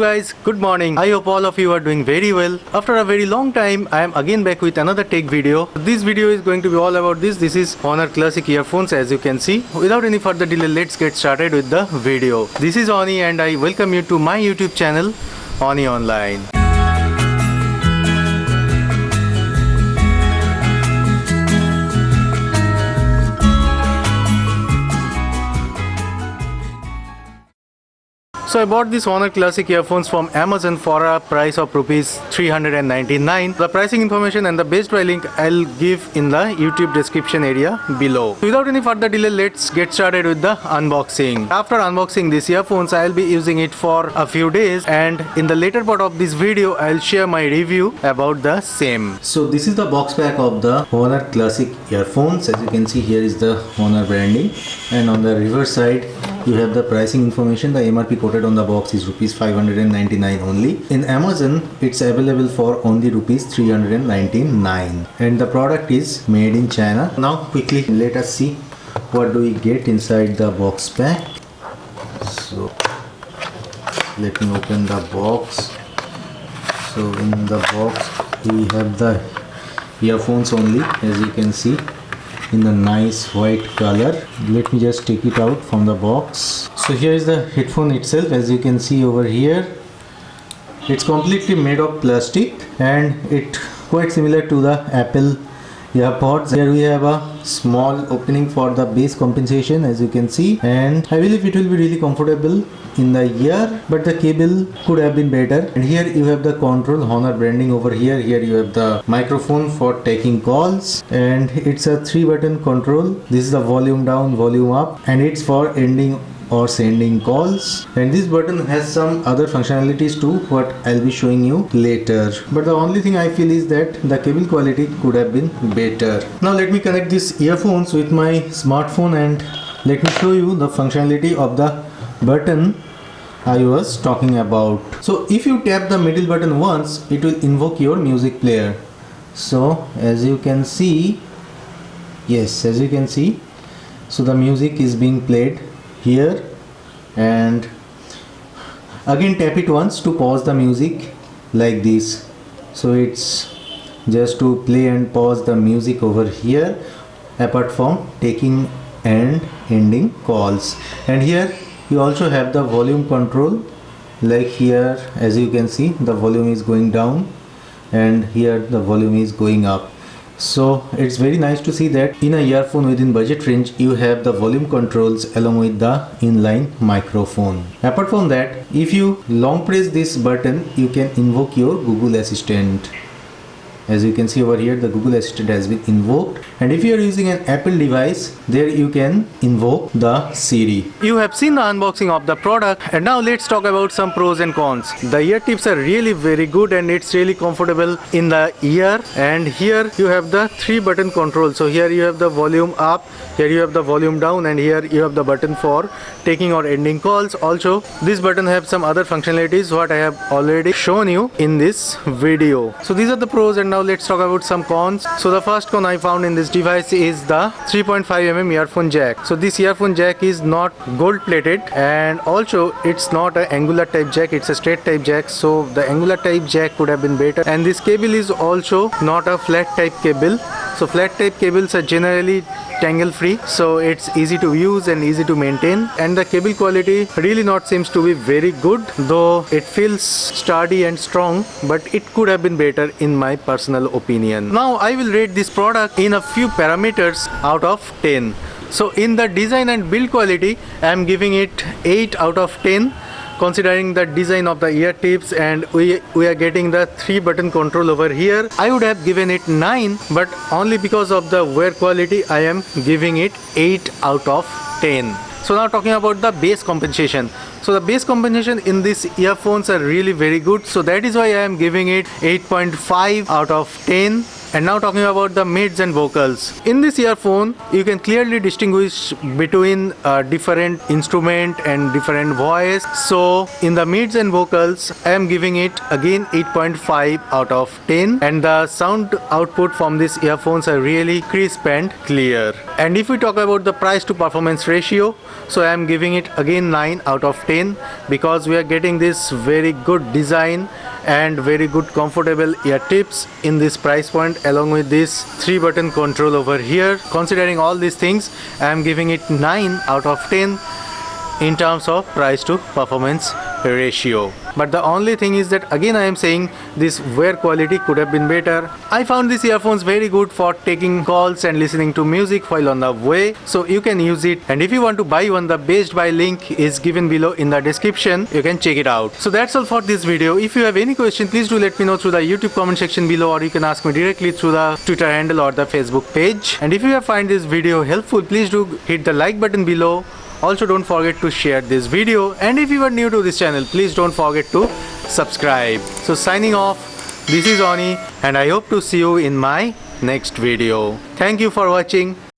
guys, good morning. I hope all of you are doing very well. After a very long time, I am again back with another tech video. This video is going to be all about this. This is Honor Classic earphones, as you can see. Without any further delay, let's get started with the video. This is Oni and I welcome you to my YouTube channel, Oni Online. So I bought these Honor Classic earphones from Amazon for a price of rupees 399. The pricing information and the best buy link I'll give in the YouTube description area below. Without any further delay, let's get started with the unboxing. After unboxing these earphones, I'll be using it for a few days, and in the later part of this video, I'll share my review about the same. So this is the box pack of the Honor Classic earphones. As you can see, here is the Honor branding, and on the reverse side you have the pricing information. The MRP quoted on the box is rupees 599 only. In Amazon it's available for only rupees 399, and the product is made in China. Now quickly let us see what do we get inside the box pack. So let me open the box. So in the box we have the earphones only, as you can see, in the nice white color. Let me just take it out from the box. So here is the headphone itself. As you can see over here, it's completely made of plastic and it quite similar to the Apple AirPods. Here we have a small opening for the bass compensation, as you can see, and I believe it will be really comfortable in the ear, but the cable could have been better. And here you have the control, Honor branding over here. Here you have the microphone for taking calls, and it's a 3-button control. This is the volume down, volume up, and it's for ending or sending calls. And this button has some other functionalities too, what I'll be showing you later. But the only thing I feel is that the cable quality could have been better. Now let me connect these earphones with my smartphone and let me show you the functionality of the button I was talking about. So if you tap the middle button once, it will invoke your music player. So as you can see, yes, as you can see, so the music is being played here, and again tap it once to pause the music like this. So it's just to play and pause the music over here, apart from taking and ending calls. And here you also have the volume control, like here as you can see the volume is going down and here the volume is going up. So it's very nice to see that in a earphone within budget range you have the volume controls along with the inline microphone. Apart from that, if you long press this button, you can invoke your Google Assistant. As you can see over here, the Google Assistant has been invoked, and if you are using an Apple device, there you can invoke the Siri. You have seen the unboxing of the product, and now let's talk about some pros and cons. The ear tips are really very good and it's really comfortable in the ear. And here you have the 3-button control. So here you have the volume up, here you have the volume down, and here you have the button for taking or ending calls. Also this button have some other functionalities what I have already shown you in this video. So these are the pros, and now let's talk about some cons. So the first con I found in this device is the 3.5mm earphone jack. So this earphone jack is not gold plated, and also it's not an angular type jack, it's a straight type jack. So the angular type jack could have been better. And this cable is also not a flat type cable. So flat type cables are generally tangle free, so it's easy to use and easy to maintain. And the cable quality really not seems to be very good, though it feels sturdy and strong, but it could have been better in my personal opinion. Now I will rate this product in a few parameters out of 10. So in the design and build quality, I am giving it 8 out of 10. Considering the design of the ear tips, and we are getting the 3-button control over here, I would have given it 9, but only because of the wear quality I am giving it 8 out of 10. So now talking about the bass compensation. So the bass compensation in these earphones are really very good, so that is why I am giving it 8.5 out of 10. And now talking about the mids and vocals. In this earphone, you can clearly distinguish between different instrument and different voice. So in the mids and vocals, I am giving it again 8.5 out of 10. And the sound output from these earphones are really crisp and clear. And if we talk about the price to performance ratio, so I am giving it again 9 out of 10 because we are getting this very good design and very good comfortable ear tips in this price point, along with this 3-button control over here. Considering all these things, I am giving it 9 out of 10 in terms of price to performance ratio. But the only thing is that again I am saying this wear quality could have been better. I found these earphones very good for taking calls and listening to music while on the way, so you can use it. And if you want to buy one, the best buy link is given below in the description. You can check it out. So that's all for this video. If you have any question, please do let me know through the YouTube comment section below, or you can ask me directly through the Twitter handle or the Facebook page. And if you have find this video helpful, please do hit the like button below. Also, don't forget to share this video, and if you are new to this channel, please don't forget to subscribe. So signing off, this is Oni, and I hope to see you in my next video. Thank you for watching.